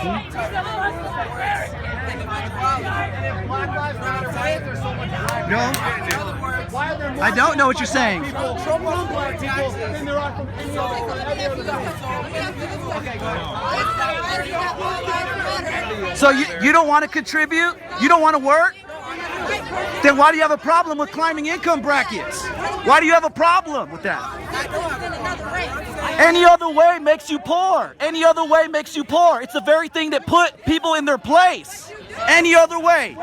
No, I don't know what you're saying. So you don't want to contribute? You don't want to work? Then why do you have a problem with climbing income brackets? Why do you have a problem with that? Any other way makes you poor. Any other way makes you poor. It's the very thing that put people in their place. Any other way.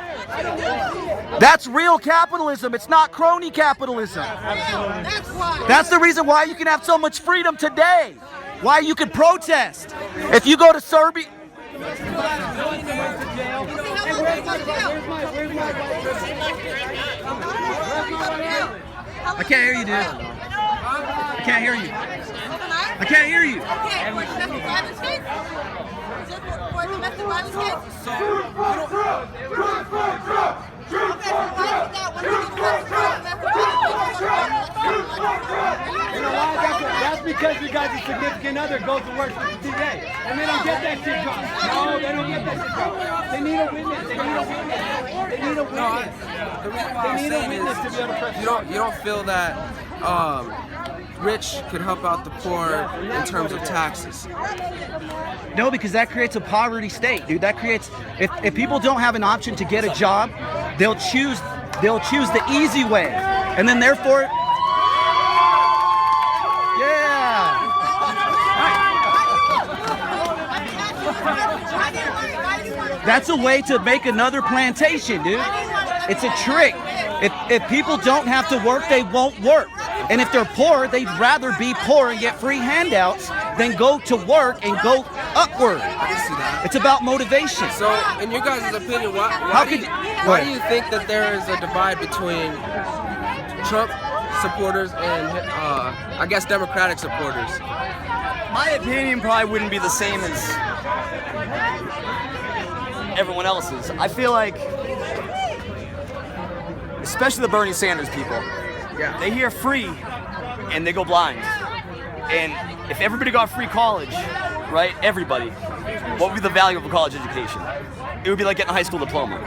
That's real capitalism. It's not crony capitalism. That's the reason why you can have so much freedom today. Why you can protest. If you go to Serbia... I can't hear you, dude. I can't hear you. I can't hear you. That's because you guys' significant other goes to work for the DA. And they don't get that shit done. No, they don't get that shit done. They need a witness. They need a witness. They need a witness. The reason why I'm saying is you don't feel that rich could help out the poor in terms of taxes. No, because that creates a poverty state, dude. That creates, if people don't have an option to get a job, they'll choose the easy way, and then therefore, yeah. That's a way to make another plantation, dude. It's a trick. If people don't have to work, they won't work. And if they're poor, they'd rather be poor and get free handouts than go to work and go upward. I can see that. It's about motivation. So, in your guys' opinion, why do you think that there is a divide between Trump supporters and, I guess, Democratic supporters? My opinion probably wouldn't be the same as everyone else's. I feel like, especially the Bernie Sanders people, they hear free and they go blind. And if everybody got free college, right, everybody, what would be the value of a college education? It would be like getting a high school diploma.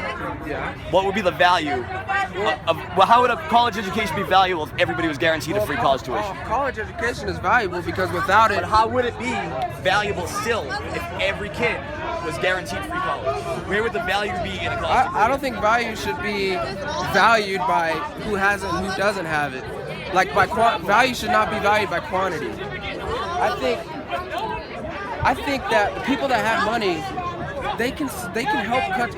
Yeah. What would be the value well, how would a college education be valuable if everybody was guaranteed a free college tuition? College education is valuable because without it... But how would it be valuable still if every kid was guaranteed free college? Where would the value be in a college I don't think value should be valued by who has it and who doesn't have it. Like, value should not be valued by quantity. I think that the people that have money, they can help cut.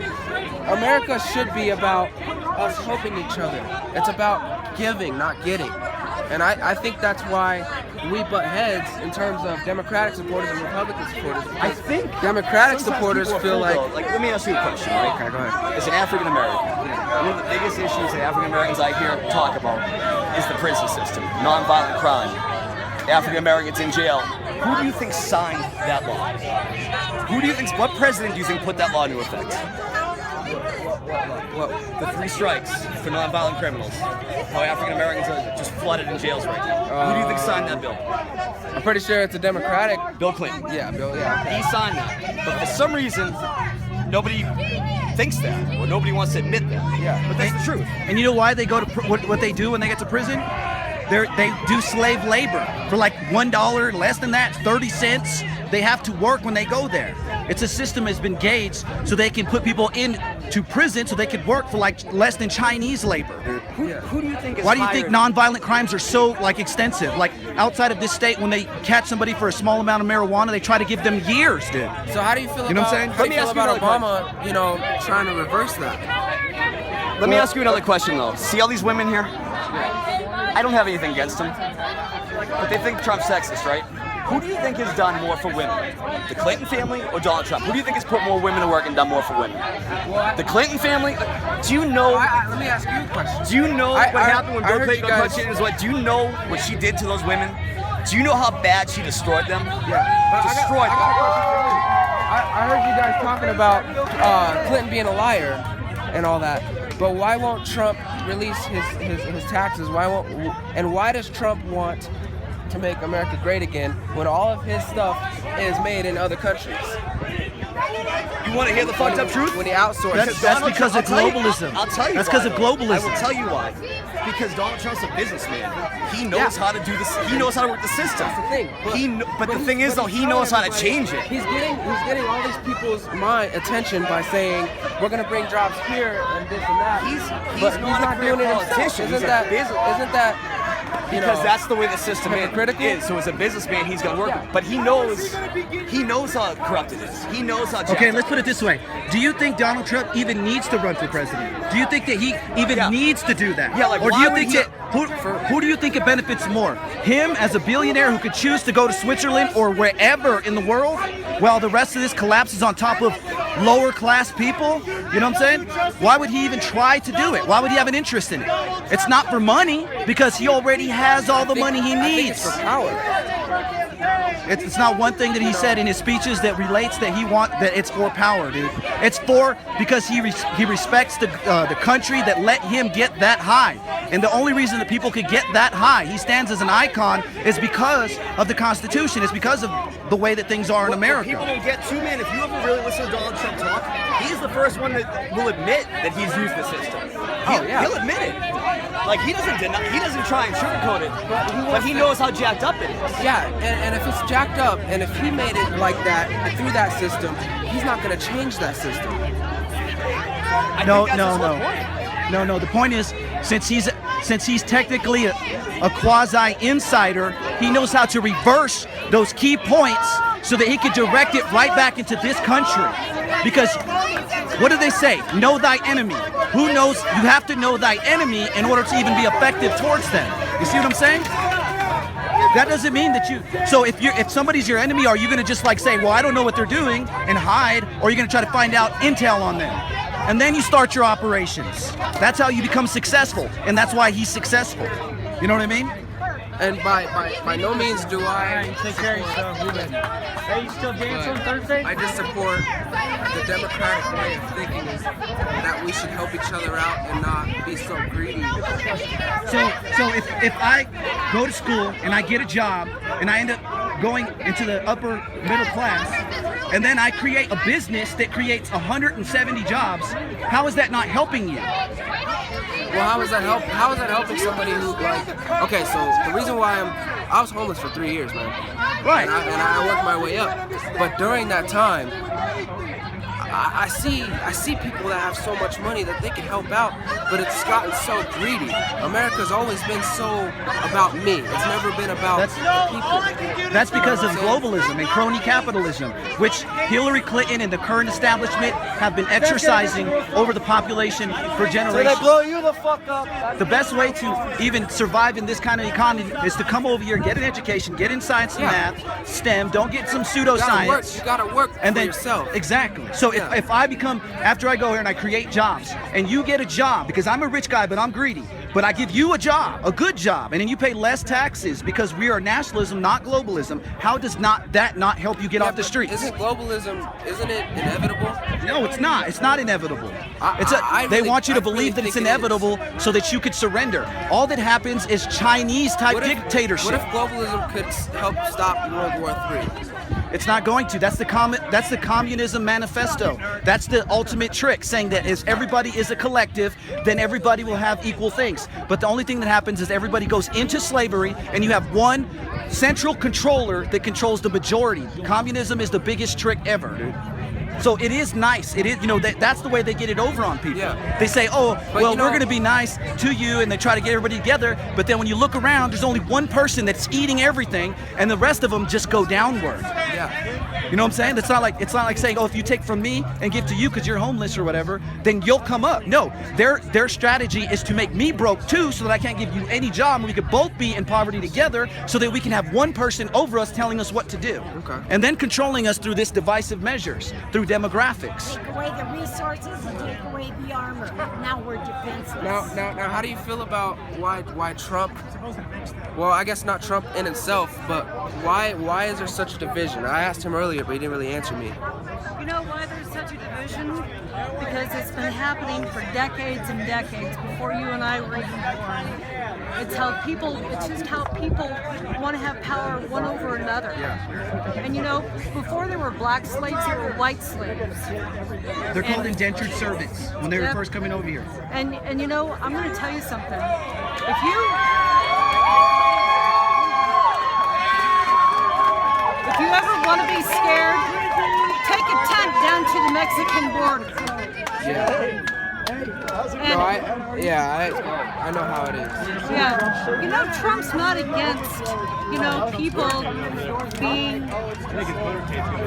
America should be about us helping each other. It's about giving, not getting. And I think that's why we butt heads in terms of Democratic supporters and Republican supporters. I think Democratic supporters feel like... Let me ask you a question, right? Okay, go ahead. As an African American, one of the biggest issues that African Americans I hear talk about is the prison system, nonviolent crime, African Americans in jail. Who do you think signed that law? What president do you think put that law into effect? The 3 strikes for nonviolent criminals. How African Americans are just flooded in jails right now. Who do you think signed that bill? I'm pretty sure it's a Democratic... Bill Clinton. Yeah, Bill, yeah. Okay. He signed that. But for some reason, nobody thinks that, or nobody wants to admit that. Yeah. But that's the truth. And you know why they go to what they do when they get to prison? They do slave labor for like $1, less than that, 30 cents. They have to work when they go there. It's a system that's been gauged so they can put people into prison so they could work for like less than Chinese labor. Who do you think is Why do you think hired? nonviolent crimes are so like extensive? Like outside of this state, when they catch somebody for a small amount of marijuana, they try to give them years, dude. So how do you feel You know about, what I'm saying? how do you feel about another Obama, trying to reverse that? Let me ask you another question, though. See all these women here? I don't have anything against them, but they think Trump's sexist, right? Who do you think has done more for women? The Clinton family or Donald Trump? Who do you think has put more women to work and done more for women? The Clinton family? Do you know... Let me ask you a question. Do you know what happened when I Bill heard Clinton you got guys- touched in his wife? Do you know what she did to those women? Do you know how bad she destroyed them? Yeah. Destroyed them. I heard you guys talking about Clinton being a liar and all that, but why won't Trump release his taxes? Why does Trump want to make America great again when all of his stuff is made in other countries? You want to hear the fucked up truth? When he outsourced. That's Donald because Trump- of I'll tell you- globalism. I'll tell you. That's why, because of though. globalism. I will tell you why. Because Donald Trump's a businessman. He knows how to do this. He knows how to work the system. That's the thing. But the thing is, though, he knows how to change it. He's getting all these people's attention by saying we're gonna bring jobs here and this and that. He's not a doing it politician. himself. He's a business. Isn't that Because that's the way the system hypocritical? is. So as a businessman, he's gonna work. Yeah. But he knows how corrupt it is. He knows how. Okay, let's put it this way. Do you think Donald Trump even needs to run for president? Do you think that he even needs to do that? Yeah, like, or do why you would think he- that who do you think it benefits more? Him as a billionaire who could choose to go to Switzerland or wherever in the world, while the rest of this collapses on top of lower class people? You know what I'm saying? Why would he even try to do it? Why would he have an interest in it? It's not for money, because he already has all the money he I think needs. it's for power. It's not one thing that he said in his speeches that relates that it's for power, dude. It's for because he respects the country that let him get that high, and the only reason that people could get that high, he stands as an icon, is because of the Constitution. It's because of the way that things are in America. People don't get too, man. If you ever really listen to Donald Trump talk, he's the first one that will admit that he's used the system. He'll admit it. Like he doesn't try and sugarcoat it, but he knows how jacked up it is. Yeah, and if it's jacked up, and if he made it like that through that system, he's not gonna change that system. No. The point is, since he's technically a quasi insider, he knows how to reverse those key points so that he can direct it right back into this country. Because what do they say? Know thy enemy. Who knows? You have to know thy enemy in order to even be effective towards them. You see what I'm saying? That doesn't mean that you. So if somebody's your enemy, are you going to just like say, well, I don't know what they're doing and hide, or are you going to try to find out intel on them? And then you start your operations. That's how you become successful, and that's why he's successful. You know what I mean? And by no means do I. Take care of yourself. Hey, you still dance on Thursday? I just support the democratic way of thinking is that we should help each other out and not be so greedy. So if I go to school and I get a job and I end up going into the upper middle class, and then I create a business that creates 170 jobs, how is that not helping you? Well, how is that helping somebody who okay, so the reason why I was homeless for 3 years, man. Right. And I worked my way up. But during that time, I see people that have so much money that they can help out, but it's gotten so greedy. America's always been so about me. It's never been about the people. That's because of globalism and crony capitalism, which Hillary Clinton and the current establishment have been exercising over the population for generations. blow you the fuck up. The best way to even survive in this kind of economy is to come over here, get an education, get in science and math, STEM. Don't get some pseudoscience. You gotta work And for then yourself. Exactly. So if I become, after I go here and I create jobs, and you get a job, because I'm a rich guy but I'm greedy, but I give you a job, a good job, and then you pay less taxes because we are nationalism, not globalism, how does that not help you get off the streets? Isn't it inevitable? No, it's not. It's not inevitable. I They really- want you to I really believe that it's think it is. inevitable so that you could surrender. All that happens is Chinese-type dictatorship. What if globalism could help stop World War III? It's not going to. That's the communism manifesto. That's the ultimate trick, saying that if everybody is a collective, then everybody will have equal things. But the only thing that happens is everybody goes into slavery, and you have one central controller that controls the majority. Communism is the biggest trick ever, dude. So it is nice. It is, that's the way they get it over on people. Yeah. They say, oh, But well, we're going to be nice to you, and they try to get everybody together. But then when you look around, there's only one person that's eating everything, and the rest of them just go downward. Yeah. You know what I'm saying? It's not like saying, oh, if you take from me and give to you because you're homeless or whatever, then you'll come up. No, their strategy is to make me broke too, so that I can't give you any job, and we could both be in poverty together, so that we can have one person over us telling us what to do, and then controlling us through this divisive measures, through demographics. Take away the resources and take away the armor. Now we're defenseless. Now, how do you feel about why Trump? Well, I guess not Trump in itself, but why is there such a division? I asked him earlier, but he didn't really answer me. You know why there's such a division? Because it's been happening for decades and decades before you and I were even born. It's how people. It's just how people want to have power one over another. And you know, before there were black slaves, there were white slaves. They're called indentured servants when they were first coming over here. And you know, I'm going to tell you something. If you ever want to be scared, take a tent down to the Mexican border. I know how it is. Yeah, you know, Trump's not against, you know, people being.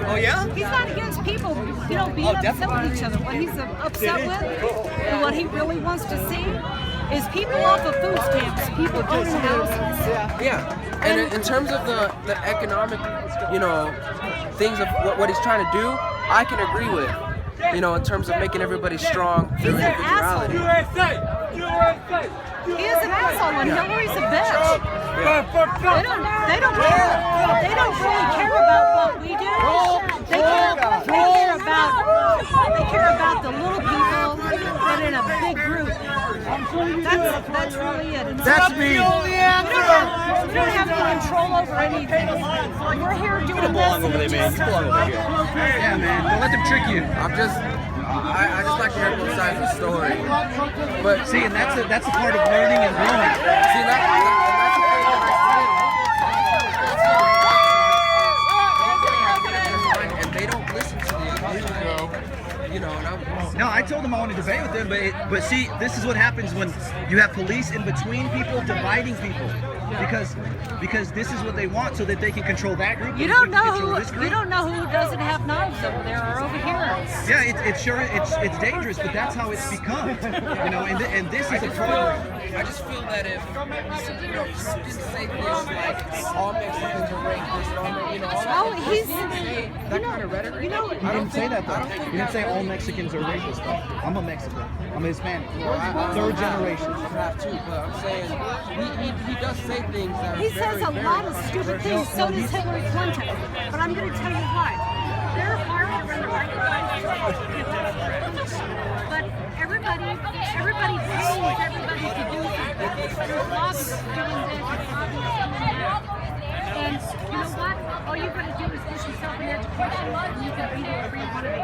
Oh yeah? He's not against people, you know, being upset with each other. What he's upset with, and what he really wants to see, is people off of food stamps, people owning houses. Yeah, and in terms of the economic, you know, things of what he's trying to do, I can agree with. You know, in terms of making everybody strong through He's an individuality. He is an asshole, and Hillary's a bitch. They don't care. They don't really care about what we do. They care about the little people, but in a big group. That's really it. That's me. You don't have any control over anything. We're here doing this. Yeah, man. Don't let them trick you. I just like to hear both sides of the story. But See, and that's a part of learning and growing. see, that's the thing and they don't listen to the opinion. You know, and I'm. No, I told them I want to debate with them, but see, this is what happens when you have police in between people, dividing people, because this is what they want, so that they can control that group. You don't know who doesn't have knives over there or over here. Yeah, it's dangerous, but that's how it's become. You know, and this is a program. I just feel that if you know, just say things like all Mexicans are rapists, you know, all that, he's that kind of rhetoric. You know, He didn't say that though. He didn't say all Mexicans are rapists though. I'm a Mexican. I'm a Hispanic. Third generation. I have too, but I'm saying he does say things that are he says a very, lot of stupid things. So does Hillary Clinton. But I'm going to tell you what. They're hard to rewrite. But everybody pays everybody to do something. There's lobbyists doing this, there's lobbyists doing that. And you know what? All you got to do is get yourself an education, and you can be wherever you want to be.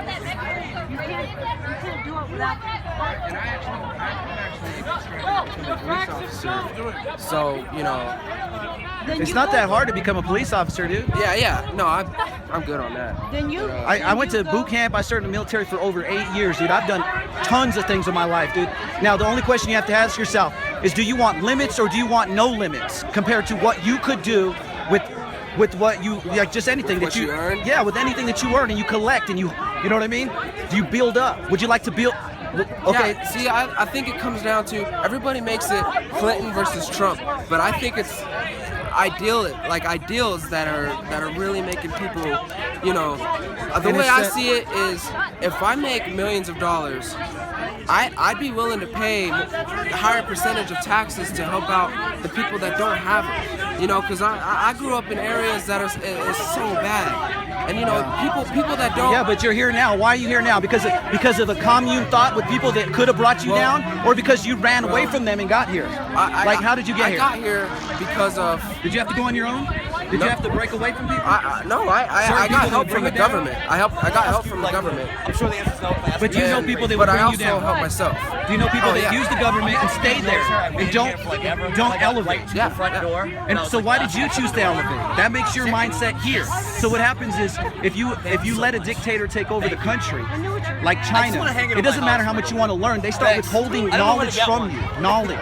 You can't do it without. And I'm actually a police officer, so you know. It's not that hard to become a police officer, dude. Yeah. No, I'm good on that. Then you. I went to boot camp. I served in the military for over 8 years, dude. I've done tons of things in my life, dude. Now, the only question you have to ask yourself is, do you want limits or do you want no limits compared to what you could do with what you, like, just anything that you earn? Yeah, with anything that you earn and you collect and you know what I mean? Do you build up? Would you like to build? Okay. Yeah, see, I think it comes down to everybody makes it Clinton versus Trump, but I think it's ideals that are really making people, you know. The way I see it is, if I make millions of dollars, I'd be willing to pay a higher percentage of taxes to help out the people that don't have it. You know, because I grew up in areas that is so bad, and you know, people that don't. Yeah, but you're here now. Why are you here now? Because of the commune thought with people that could have brought you down, or because you ran away from them and got here? How did you get here? I got here because of. Did you have to go on your own? Did you have to break away from people? No, I got help from the government. I got help from the government. I'm sure the answer's no. But you know people that would bring you down. But I also help myself. Do you know people that use the government and stay there and don't elevate? Yeah. Front door. And so why did you choose to elevate? That makes your mindset here. So what happens is, if you let a dictator take over the country, like China, it doesn't matter how much you want to learn. They start withholding knowledge from you. Knowledge.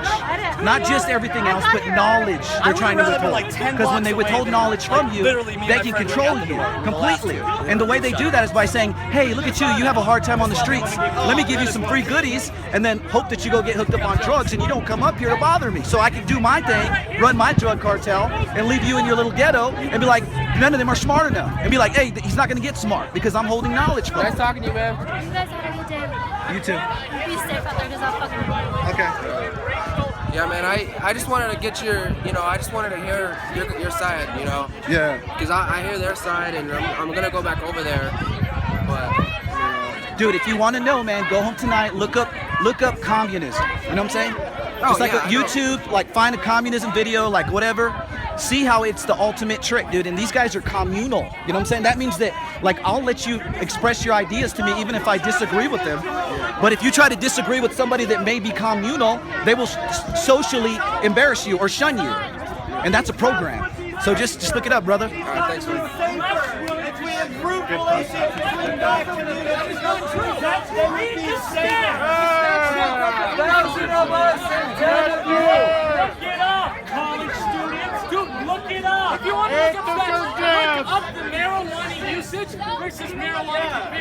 Not just everything else, but knowledge they're trying to withhold. Because when they withhold knowledge from you, they can control you completely. And the way they do that is by saying, hey, look at you, you have a hard time on the streets. Let me give you some free goodies, and then hope that you go get hooked up on drugs and you don't come up here to bother me. So I can do my thing, run my drug cartel, and leave you in your little ghetto and be like, none of them are smart enough. And be like, hey, he's not going to get smart because I'm holding knowledge from him. Nice talking to you, man. You guys have a good day. You too. Be safe out there because I'll fucking. Okay. Yeah, man. I just wanted to get I just wanted to hear your side, you know. Yeah. Because I hear their side, and I'm gonna go back over there, but. You know. Dude, if you want to know, man, go home tonight, look up communism. You know what I'm saying? Just like yeah, I know. YouTube, like find a communism video, like whatever. See how it's the ultimate trick, dude. And these guys are communal. You know what I'm saying? That means that, like, I'll let you express your ideas to me even if I disagree with them. But if you try to disagree with somebody that may be communal, they will socially embarrass you or shun you. And that's a program. So just look it up, brother. All right, thanks, man. If we improve relations between black communities, that's they would be safer. 1,000 of us and 10 of you. Look it up, college students. Dude, look it up. If you want to look up the marijuana usage versus marijuana conviction.